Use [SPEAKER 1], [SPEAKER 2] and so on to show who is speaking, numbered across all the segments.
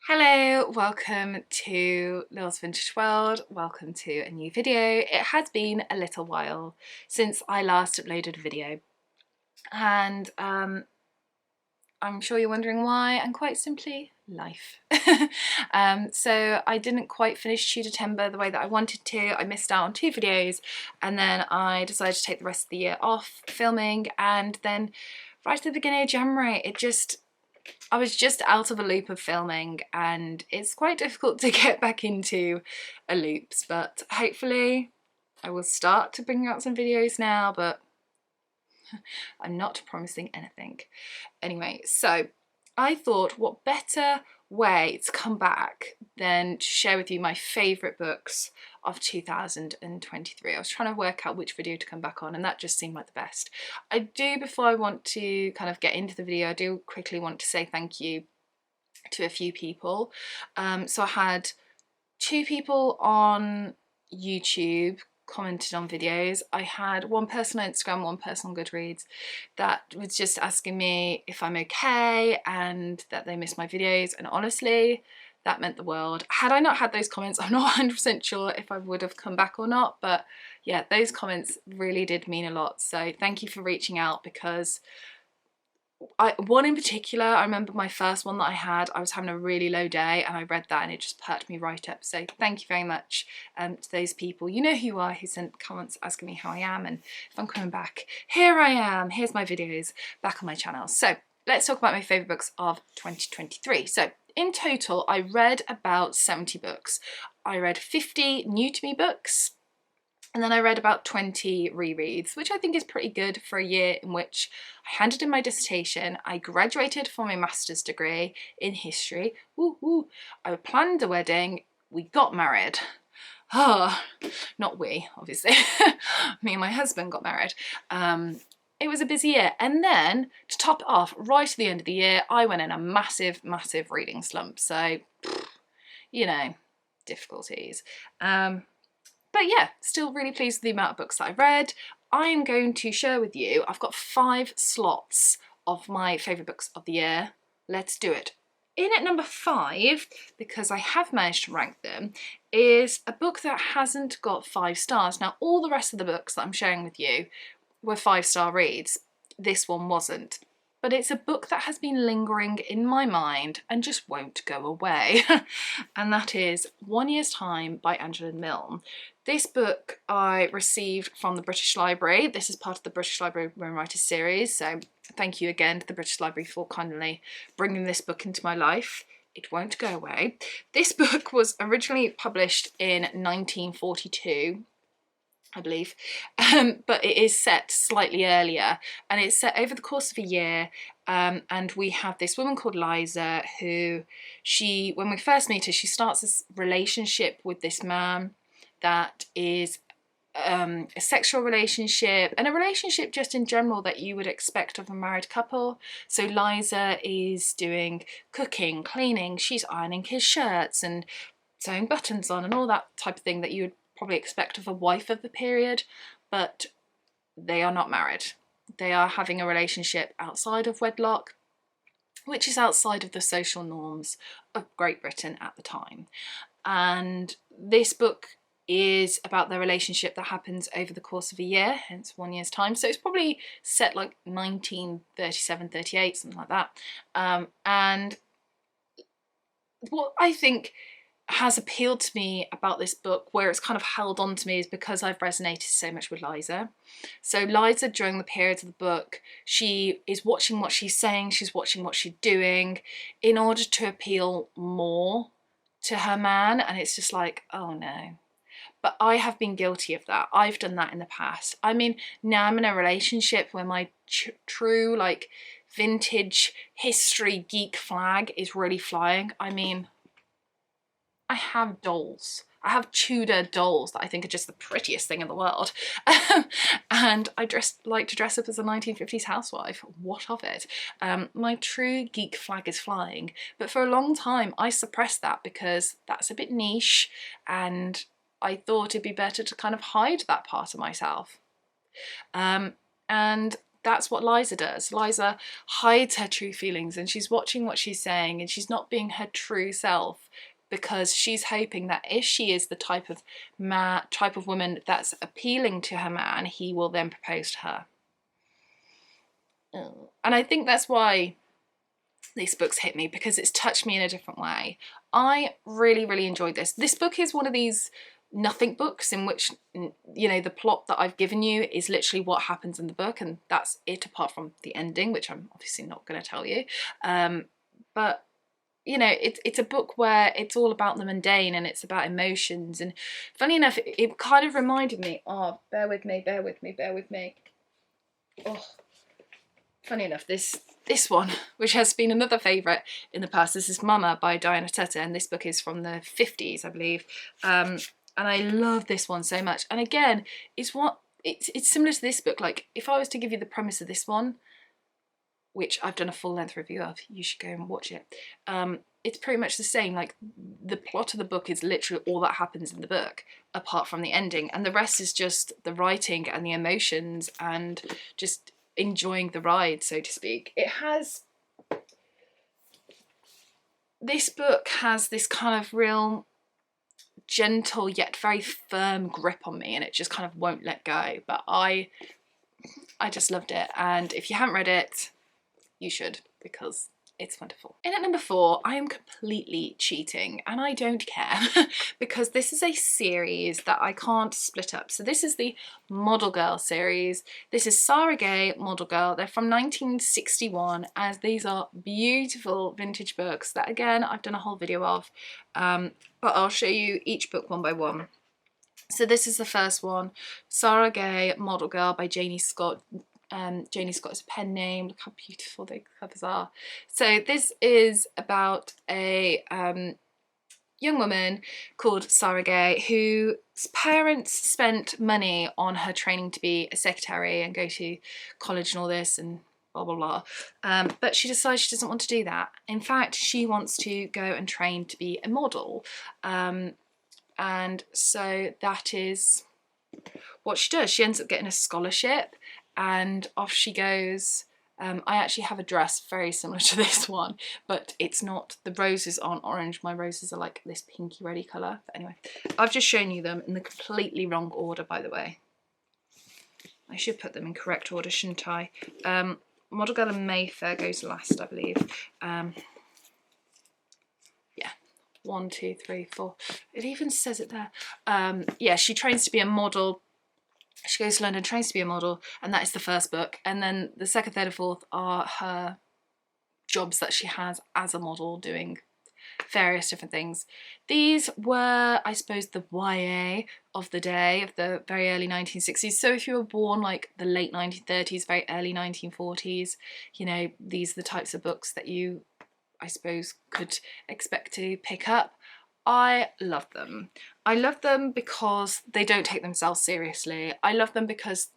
[SPEAKER 1] Hello, welcome to Lil's Vintage World, welcome to a new video. It has been a little while since I last uploaded a video and I'm sure you're wondering why, and quite simply, life. So I didn't quite finish Tudor Timber the way that I wanted to. I missed out on 2 videos and then I decided to take the rest of the year off filming, and then right at the beginning of January I was just out of a loop of filming and it's quite difficult to get back into a loops, but hopefully I will start to bring out some videos now, but I'm not promising anything. Anyway, so I thought what better way to come back than to share with you my favourite books of 2023. I was trying to work out which video to come back on and that just seemed like the best. I do, before I want to kind of get into the video, I do quickly want to say thank you to a few people. So I had 2 people on YouTube commented on videos. I had one person on Instagram, one person on Goodreads that was just asking me if I'm okay and that they missed my videos, and honestly that meant the world. Had I not had those comments, I'm not 100% sure if I would have come back or not, but yeah, those comments really did mean a lot, so thank you for reaching out. Because one in particular, I remember my first one that I was having a really low day and I read that and it just perked me right up. So thank you very much to those people. You know who you are, who sent comments asking me how I am and if I'm coming back. Here I am, here's my videos back on my channel. So let's talk about my favourite books of 2023. So in total, I read about 70 books. I read 50 new to me books, and then I read about 20 rereads, which I think is pretty good for a year in which I handed in my dissertation, I graduated from my master's degree in history, I planned a wedding, we got married. Oh, not we, obviously. Me and my husband got married. It was a busy year. And then, to top it off, right at the end of the year, I went in a massive, massive reading slump. So, you know, difficulties. But yeah, still really pleased with the amount of books that I read. I am going to share with you, I've got 5 slots of my favourite books of the year. Let's do it. In at number 5, because I have managed to rank them, is a book that hasn't got 5 stars. Now, all the rest of the books that I'm sharing with you were 5-star reads. This one wasn't. But it's a book that has been lingering in my mind and just won't go away. And that is 1 Year's Time by Angela Milne. This book I received from the British Library. This is part of the British Library Women Writers series, so thank you again to the British Library for kindly bringing this book into my life. It won't go away. This book was originally published in 1942, I believe, but it is set slightly earlier and it's set over the course of a year, and we have this woman called Liza who, when we first meet her, she starts this relationship with this man that is a sexual relationship and a relationship just in general that you would expect of a married couple. So Liza is doing cooking, cleaning, she's ironing his shirts and sewing buttons on and all that type of thing that you would probably expect of a wife of the period, but they are not married. They are having a relationship outside of wedlock, which is outside of the social norms of Great Britain at the time. And this book is about their relationship that happens over the course of a year, hence 1 Year's Time. So it's probably set like 1937, 38, something like that. And what I think has appealed to me about this book, where it's kind of held on to me, is because I've resonated so much with Liza. So Liza, during the period of the book, she is watching what she's saying, she's watching what she's doing in order to appeal more to her man, and it's just like, oh no. But I have been guilty of that. I've done that in the past. I mean, now I'm in a relationship where my true, like, vintage history geek flag is really flying. I mean, I have dolls. I have Tudor dolls that I think are just the prettiest thing in the world. And I like to dress up as a 1950s housewife. What of it? My true geek flag is flying. But for a long time, I suppressed that because that's a bit niche and I thought it'd be better to kind of hide that part of myself. And that's what Liza does. Liza hides her true feelings, and she's watching what she's saying, and she's not being her true self, because she's hoping that if she is the type of woman that's appealing to her man, he will then propose to her. And I think that's why these books hit me, because it's touched me in a different way. I really, really enjoyed this. This book is one of these nothing books in which, you know, the plot that I've given you is literally what happens in the book, and that's it, apart from the ending, which I'm obviously not going to tell you. But you know, it's a book where it's all about the mundane, and it's about emotions. And funny enough, it kind of reminded me of, bear with me. Oh, funny enough, this one, which has been another favourite in the past, this is Mama by Diana Tutta, and this book is from the 50s, I believe. And I love this one so much. And again, it's similar to this book. Like, if I was to give you the premise of this one, which I've done a full length review of, you should go and watch it. It's pretty much the same. Like, the plot of the book is literally all that happens in the book, apart from the ending, and the rest is just the writing and the emotions and just enjoying the ride, so to speak. This book has this kind of real gentle yet very firm grip on me, and it just kind of won't let go. But I just loved it, and if you haven't read it, you should, because it's wonderful. In at number 4, I am completely cheating, and I don't care because this is a series that I can't split up. So this is the Model Girl series. This is Sara Gay, Model Girl. They're from 1961, as these are beautiful vintage books that, again, I've done a whole video of, but I'll show you each book one by one. So this is the first one, Sara Gay, Model Girl by Janie Scott. Janie Scott is a pen name. Look how beautiful the covers are. So this is about a young woman called Sara Gay, whose parents spent money on her training to be a secretary and go to college and all this and blah blah blah, but she decides she doesn't want to do that. In fact, she wants to go and train to be a model, and so that is what she does. She ends up getting a scholarship, and off she goes. I actually have a dress very similar to this one, but it's not, the roses aren't orange. My roses are like this pinky reddy colour. But anyway, I've just shown you them in the completely wrong order, by the way. I should put them in correct order, shouldn't I? Model Girl and Mayfair goes last, I believe. Yeah, 1, 2, 3, 4. It even says it there. Yeah, she trains to be a model. She goes to London, trains to be a model, and that is the first book. And then the second, third, and fourth are her jobs that she has as a model, doing various different things. These were, I suppose, the YA of the day, of the very early 1960s. So if you were born like the late 1930s, very early 1940s, you know, these are the types of books that you, I suppose, could expect to pick up. I love them. I love them because they don't take themselves seriously. I love them because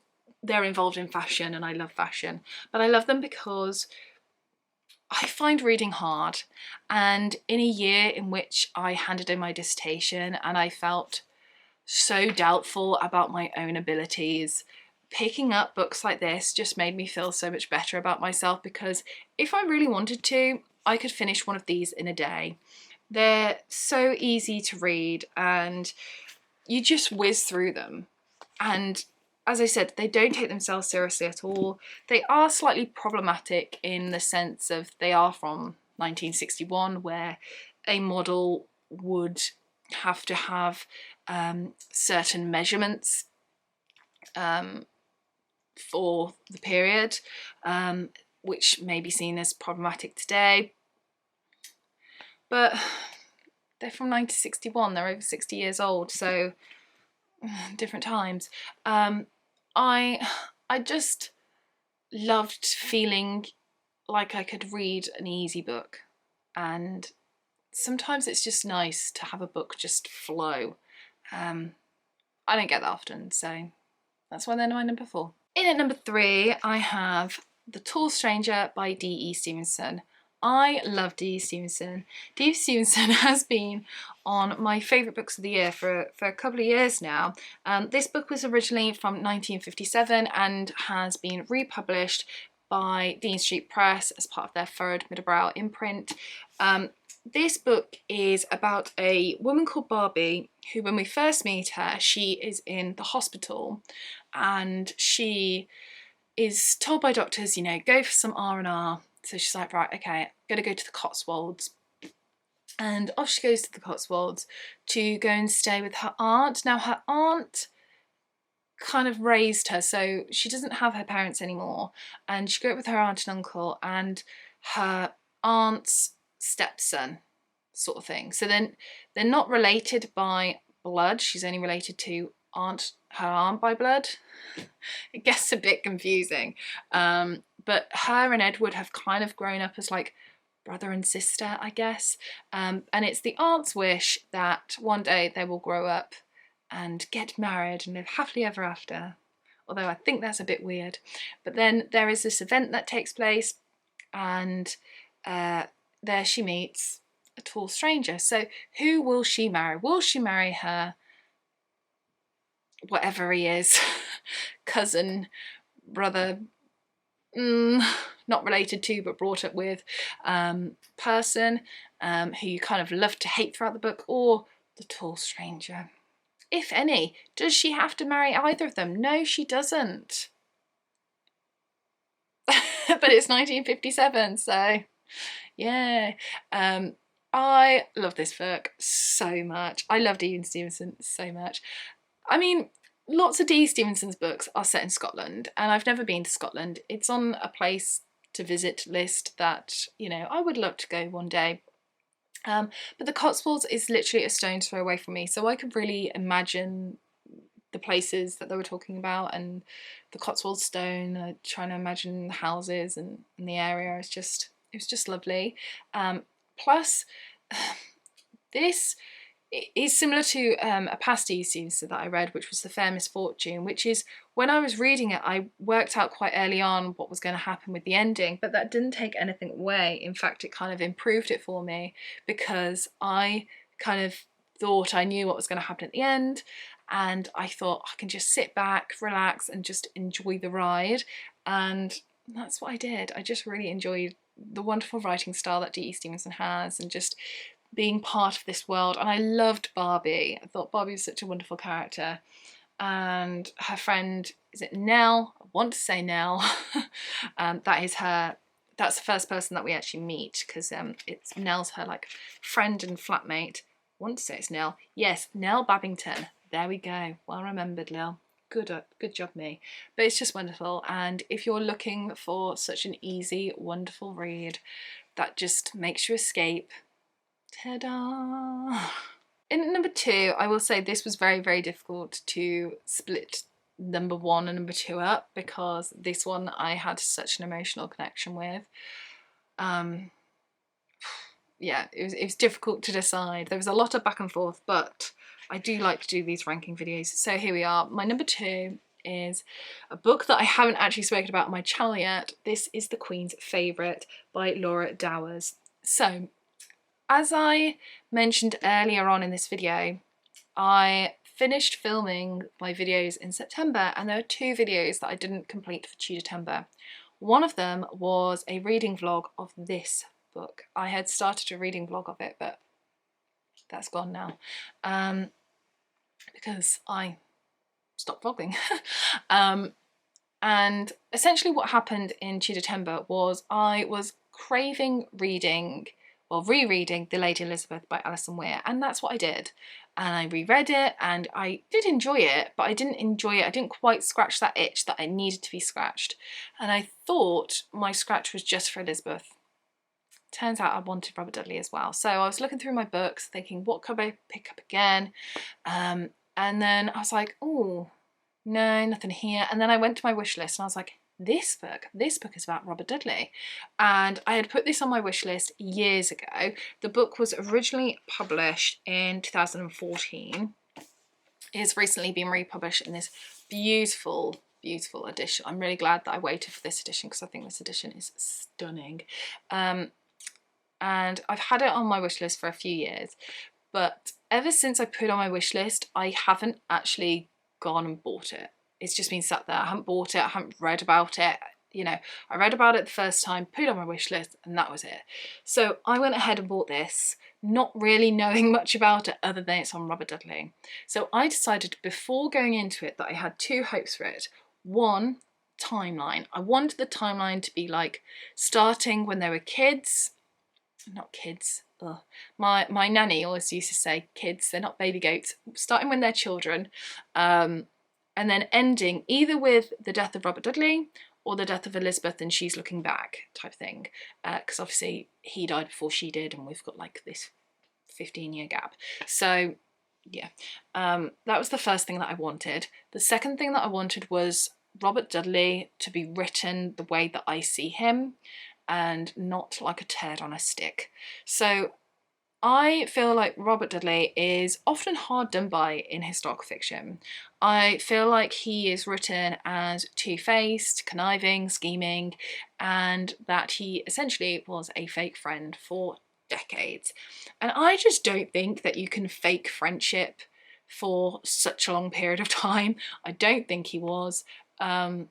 [SPEAKER 1] they're involved in fashion, and I love fashion. But I love them because I find reading hard. And in a year in which I handed in my dissertation and I felt so doubtful about my own abilities, picking up books like this just made me feel so much better about myself, because if I really wanted to, I could finish one of these in a day. They're so easy to read, and you just whiz through them. And as I said, they don't take themselves seriously at all. They are slightly problematic in the sense of they are from 1961, where a model would have to have certain measurements for the period, which may be seen as problematic today. But they're from 1961, they're over 60 years old, so different times. I just loved feeling like I could read an easy book, and sometimes it's just nice to have a book just flow. I don't get that often, so that's why they're my number 4. In at number 3, I have The Tall Stranger by D.E. Stevenson. I love D. Stevenson. D. Stevenson has been on my favourite books of the year for a couple of years now. This book was originally from 1957 and has been republished by Dean Street Press as part of their Furrowed Middlebrow imprint. This book is about a woman called Barbie who, when we first meet her, she is in the hospital and she is told by doctors, you know, go for some R&R. So she's like, right, okay, I'm gonna go to the Cotswolds. And off she goes to the Cotswolds to go and stay with her aunt. Now her aunt kind of raised her, so she doesn't have her parents anymore. And she grew up with her aunt and uncle and her aunt's stepson, sort of thing. So then they're not related by blood. She's only related to her aunt by blood. It gets a bit confusing. But her and Edward have kind of grown up as like brother and sister, I guess. And it's the aunt's wish that one day they will grow up and get married and live happily ever after. Although I think that's a bit weird. But then there is this event that takes place and there she meets a tall stranger. So who will she marry? Will she marry her, whatever he is, cousin, brother, not related to but brought up with person who you kind of love to hate throughout the book, or the tall stranger? If any. Does she have to marry either of them? No, she doesn't. But it's 1957, so yeah. I love this book so much. I love Dean Stevenson so much. I mean, lots of D. Stevenson's books are set in Scotland, and I've never been to Scotland. It's on a place to visit list that, you know, I would love to go one day. But the Cotswolds is literally a stone's throw away from me, so I could really imagine the places that they were talking about, and the Cotswold Stone, trying to imagine the houses and the area. It was just lovely. Plus, this is similar to a past series that I read, which was The Fair Misfortune, which is, when I was reading it, I worked out quite early on what was going to happen with the ending, but that didn't take anything away. In fact, it kind of improved it for me, because I kind of thought I knew what was going to happen at the end, and I thought I can just sit back, relax, and just enjoy the ride. And that's what I did. I just really enjoyed the wonderful writing style that D.E. Stevenson has, and just being part of this world. And I loved Barbie. I thought Barbie was such a wonderful character. And her friend, is it Nell? I want to say Nell. That's the first person that we actually meet, because it's Nell's her like friend and flatmate. I want to say it's Nell. Yes, Nell Babington. There we go. Well remembered, Lil. Good job, me. But it's just wonderful. And if you're looking for such an easy, wonderful read that just makes you escape, ta-da! In number 2, I will say this was very, very difficult to split number 1 and number 2 up, because this one I had such an emotional connection with. Yeah, it was difficult to decide. There was a lot of back and forth, but I do like to do these ranking videos. So here we are. My number 2 is a book that I haven't actually spoken about on my channel yet. This is The Queen's Favourite by Laura Dowers. So, as I mentioned earlier on in this video, I finished filming my videos in September, and there are 2 videos that I didn't complete for Tudortember. One of them was a reading vlog of this book. I had started a reading vlog of it, but that's gone now, because I stopped vlogging. And essentially what happened in Tudortember was I was craving rereading The Lady Elizabeth by Alison Weir, and that's what I did. And I reread it, and I did enjoy it, but I didn't quite scratch that itch that I needed to be scratched. And I thought my scratch was just for Elizabeth. Turns out I wanted Robert Dudley as well. So I was looking through my books thinking, what could I pick up again? And then I was like, oh, no, nothing here. And then I went to my wish list and I was like, this book is about Robert Dudley. And I had put this on my wish list years ago. The book was originally published in 2014. It has recently been republished in this beautiful, beautiful edition. I'm really glad that I waited for this edition, because I think this edition is stunning. and I've had it on my wish list for a few years, but ever since I put it on my wish list, I haven't actually gone and bought it. It's just been sat there. I haven't bought it, I haven't read about it. You know, I read about it the first time, put it on my wish list, and that was it. So I went ahead and bought this, not really knowing much about it other than it's on Robert Dudley. So I decided before going into it that I had two hopes for it. One, timeline. I wanted the timeline to be like starting when they were kids, not kids. Ugh. My nanny always used to say kids, they're not baby goats, starting when they're children, and then ending either with the death of Robert Dudley or the death of Elizabeth and she's looking back type thing, because obviously he died before she did and we've got like this 15-year gap. So yeah, that was the first thing that I wanted. The second thing that I wanted was Robert Dudley to be written the way that I see him and not like a turd on a stick. So I feel like Robert Dudley is often hard done by in historical fiction. I feel like he is written as two-faced, conniving, scheming, and that he essentially was a fake friend for decades. And I just don't think that you can fake friendship for such a long period of time. I don't think he was. And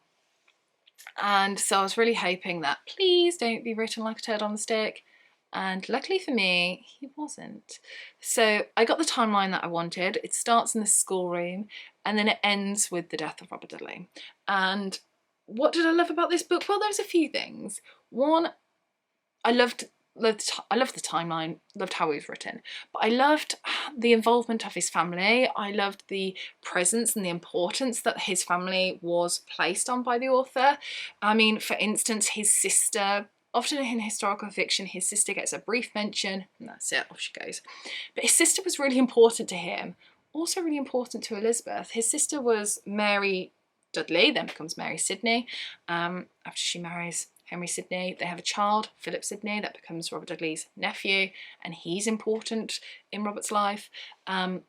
[SPEAKER 1] so I was really hoping that please don't be written like a turd on the stick. And luckily for me, he wasn't. So I got the timeline that I wanted. It starts in the schoolroom and then it ends with the death of Robert Dudley. And what did I love about this book? Well, there's a few things. One, I loved the timeline, loved how it was written, but I loved the involvement of his family. I loved the presence and the importance that his family was placed on by the author. I mean, for instance, his sister, often in historical fiction, his sister gets a brief mention and that's it, off she goes. But his sister was really important to him, also really important to Elizabeth. His sister was Mary Dudley, then becomes Mary Sidney, after she marries Henry Sidney. They have a child, Philip Sidney, that becomes Robert Dudley's nephew, and he's important in Robert's life. And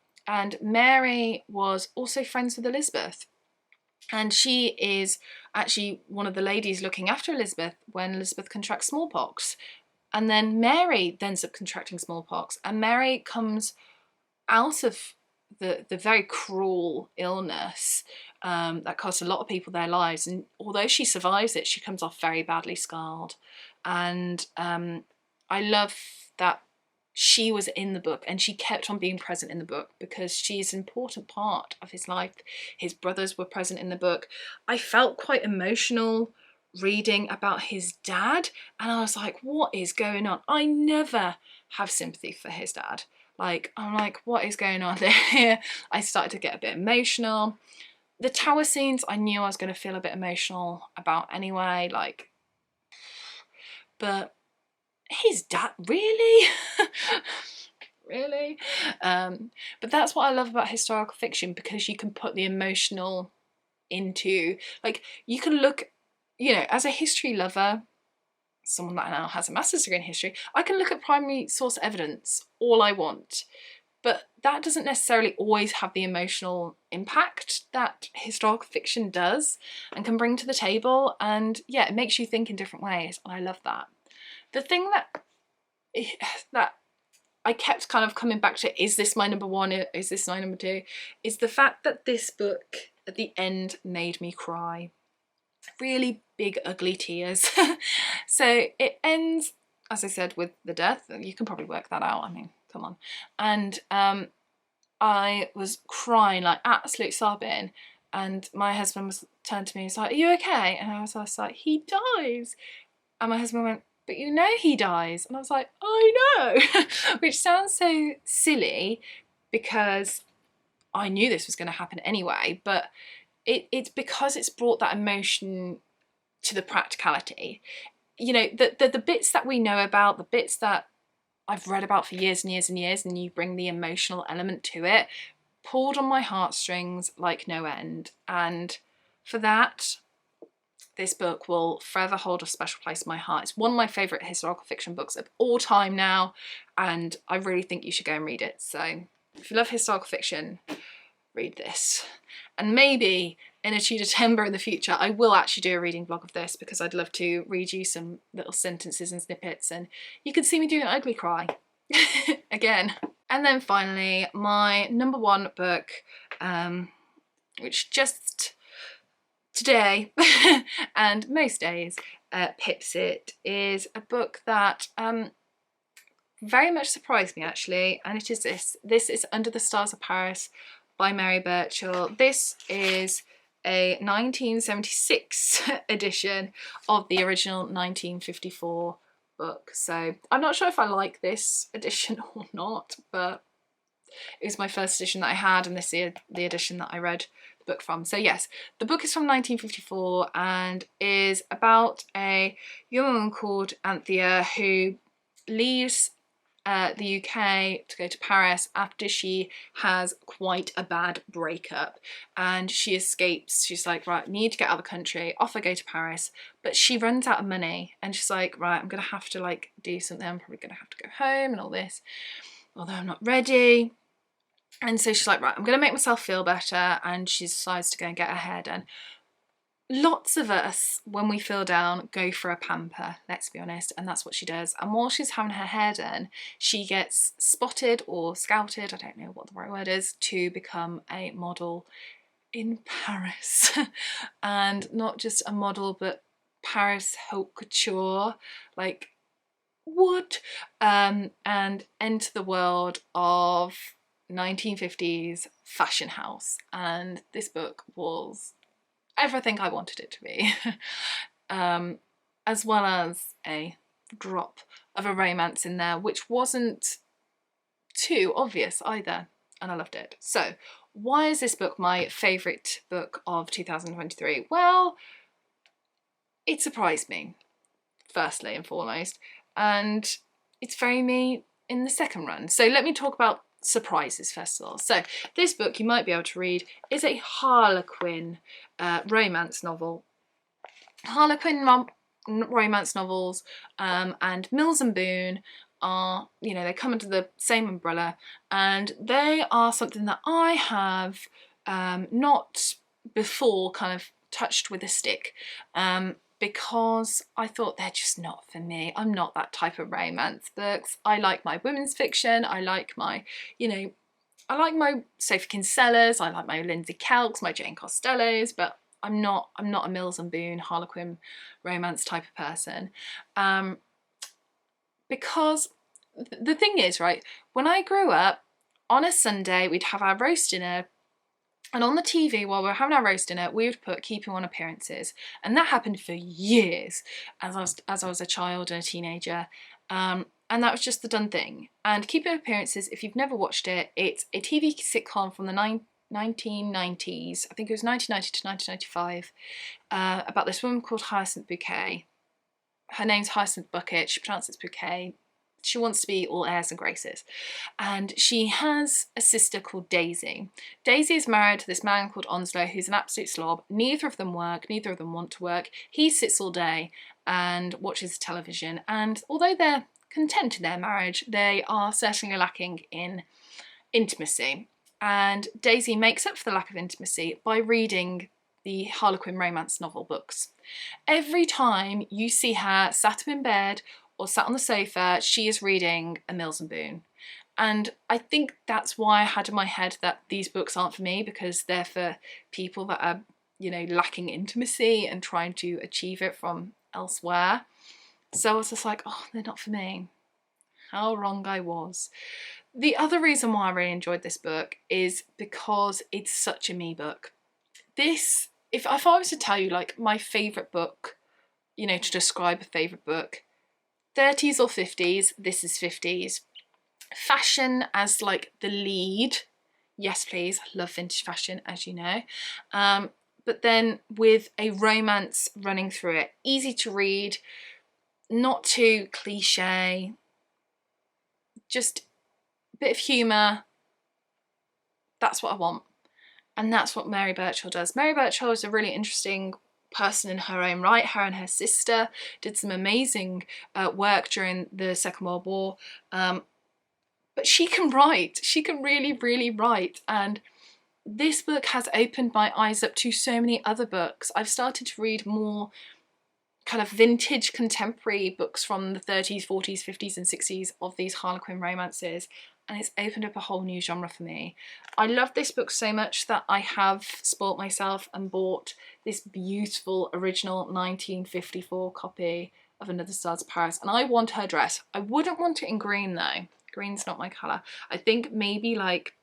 [SPEAKER 1] Mary was also friends with Elizabeth. And she is actually one of the ladies looking after Elizabeth when Elizabeth contracts smallpox. And then Mary ends up contracting smallpox, and Mary comes out of the very cruel illness that cost a lot of people their lives, and although she survives it, she comes off very badly scarred. And I love that she was in the book and she kept on being present in the book because she's an important part of his life. His brothers were present in the book. I felt quite emotional reading about his dad and I was like, what is going on? I never have sympathy for his dad. Like, I'm like, what is going on here? I started to get a bit emotional. The tower scenes, I knew I was going to feel a bit emotional about anyway, like, but his dad, really? Really? But that's what I love about historical fiction, because you can put the emotional into, like, you can look, you know, as a history lover, someone that now has a master's degree in history, I can look at primary source evidence all I want, but that doesn't necessarily always have the emotional impact that historical fiction does and can bring to the table. And yeah, it makes you think in different ways, and I love that. The thing that I kept kind of coming back to, is this my number one, is this my number two, is the fact that this book at the end made me cry. Really big ugly tears. So it ends, as I said, with the death. You can probably work that out, I mean, come on. And I was crying, like absolute sobbing, and my husband was turned to me and was like, are you okay? And I was just like, he dies. And my husband went, but you know he dies. And I was like, I know. Which sounds so silly because I knew this was going to happen anyway, but it's because it's brought that emotion to the practicality. You know, the bits that we know about, the bits that I've read about for years and years and years, and you bring the emotional element to it, pulled on my heartstrings like no end. And for that, this book will forever hold a special place in my heart. It's one of my favourite historical fiction books of all time now, and I really think you should go and read it. So if you love historical fiction, read this. And maybe in a Tudor Timber in the future, I will actually do a reading vlog of this, because I'd love to read you some little sentences and snippets, and you can see me do an ugly cry again. And then finally, my number one book, which just today and most days pips it, is a book that very much surprised me actually, and it is this. This is Under the Stars of Paris by Mary Burchell. This is a 1976 edition of the original 1954 book. So I'm not sure if I like this edition or not, but it was my first edition that I had, and this is the edition that I read the book from. So yes, the book is from 1954 and is about a young woman called Anthea who leaves the UK to go to Paris after she has quite a bad breakup, and she escapes. She's like, right, need to get out of the country, off I go to Paris, but she runs out of money, and she's like, right, I'm gonna have to like do something, I'm probably gonna have to go home and all this, although I'm not ready. And so she's like, right, I'm gonna make myself feel better, and she decides to go and get her hair done. Lots of us, when we feel down, go for a pamper, let's be honest, and that's what she does. And while she's having her hair done, she gets spotted or scouted, I don't know what the right word is, to become a model in Paris. And not just a model, but Paris haute couture, like what? And enter the world of 1950s fashion house. And this book was everything I wanted it to be, as well as a drop of a romance in there, which wasn't too obvious either, and I loved it. So why is this book my favourite book of 2023? Well, it surprised me, firstly and foremost, and it's very me in the second run. So let me talk about surprises first of all. So this book, you might be able to read, is a Harlequin romance novel. Harlequin romance novels and Mills and Boon are, you know, they come under the same umbrella, and they are something that I have not before kind of touched with a stick, because I thought they're just not for me. I'm not that type of romance books. I like my women's fiction, I like my, you know, I like my Sophie Kinsellas, I like my Lindsay Kelks, my Jane Costellos, but I'm not a Mills and Boon Harlequin romance type of person. Because the thing is, right, when I grew up, on a Sunday we'd have our roast dinner, and on the TV while we were having our roast dinner, we would put Keeping On Appearances, and that happened for years as I was a child and a teenager, and that was just the done thing. And Keeping On Appearances, if you've never watched it, it's a TV sitcom from the 1990s, I think it was 1990 to 1995, about this woman called Hyacinth Bouquet. Her name's Hyacinth Bucket, she pronounces Bouquet. She wants to be all airs and graces, and she has a sister called Daisy. Daisy is married to this man called Onslow, who's an absolute slob. Neither of them work, neither of them want to work. He sits all day and watches television, and although they're content in their marriage, they are certainly lacking in intimacy. And Daisy makes up for the lack of intimacy by reading the Harlequin romance novel books. Every time you see her sat up in bed or sat on the sofa, she is reading a Mills and Boon. And I think that's why I had in my head that these books aren't for me, because they're for people that are, you know, lacking intimacy and trying to achieve it from elsewhere. So I was just like, oh, they're not for me. How wrong I was. The other reason why I really enjoyed this book is because it's such a me book. This, if I was to tell you like my favourite book, you know, to describe a favourite book, 30s or 50s, this is 50s. Fashion as like the lead, yes please, I love vintage fashion, as you know, but then with a romance running through it. Easy to read, not too cliche, just a bit of humour. That's what I want, and that's what Mary Burchell does. Mary Burchell is a really interesting person in her own right. Her and her sister did some amazing work during the Second World War, but she can write. She can really, really write, and this book has opened my eyes up to so many other books. I've started to read more kind of vintage contemporary books from the 30s, 40s, 50s and 60s of these Harlequin romances, and it's opened up a whole new genre for me. I love this book so much that I have spoilt myself and bought this beautiful original 1954 copy of Another Stars of Paris, and I want her dress. I wouldn't want it in green though. Green's not my colour. I think maybe like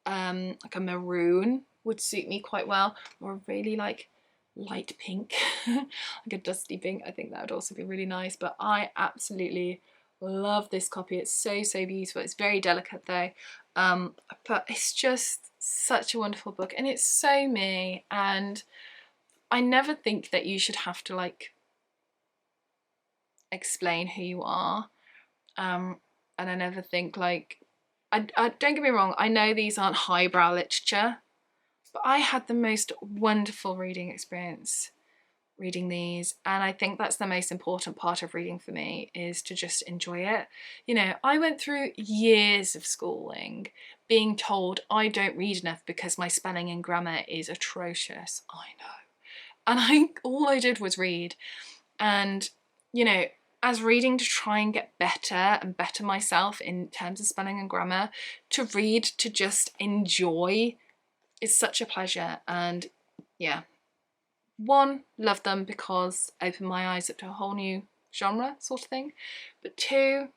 [SPEAKER 1] a maroon would suit me quite well, or really like light pink, like a dusty pink. I think that would also be really nice, but I absolutely love this copy. It's so, so beautiful. It's very delicate though, but it's just such a wonderful book, and it's so me. And I never think that you should have to like explain who you are, and I never think like, I don't get me wrong, I know these aren't highbrow literature, but I had the most wonderful reading experience reading these, and I think that's the most important part of reading for me, is to just enjoy it. You know, I went through years of schooling being told I don't read enough because my spelling and grammar is atrocious. I know. And all I did was read. And, you know, as reading to try and get better and better myself in terms of spelling and grammar, to read to just enjoy is such a pleasure. And yeah, one, love them because opened my eyes up to a whole new genre sort of thing, but two,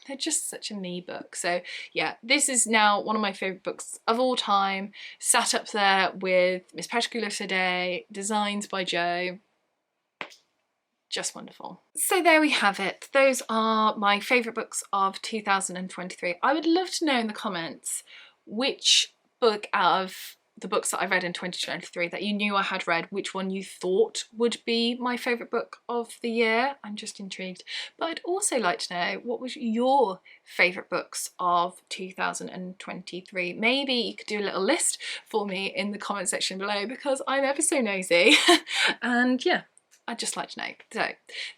[SPEAKER 1] they're just such a me book. So yeah, this is now one of my favourite books of all time, sat up there with Miss Petricular Today, Designs by Jo. Just wonderful. So there we have it. Those are my favourite books of 2023. I would love to know in the comments which book out of the books that I read in 2023 that you knew I had read, which one you thought would be my favourite book of the year. I'm just intrigued. But I'd also like to know, what was your favourite books of 2023? Maybe you could do a little list for me in the comment section below, because I'm ever so nosy. And yeah, I'd just like to know. So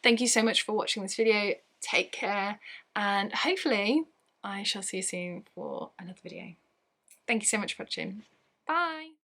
[SPEAKER 1] thank you so much for watching this video. Take care, and hopefully I shall see you soon for another video. Thank you so much for watching. Bye.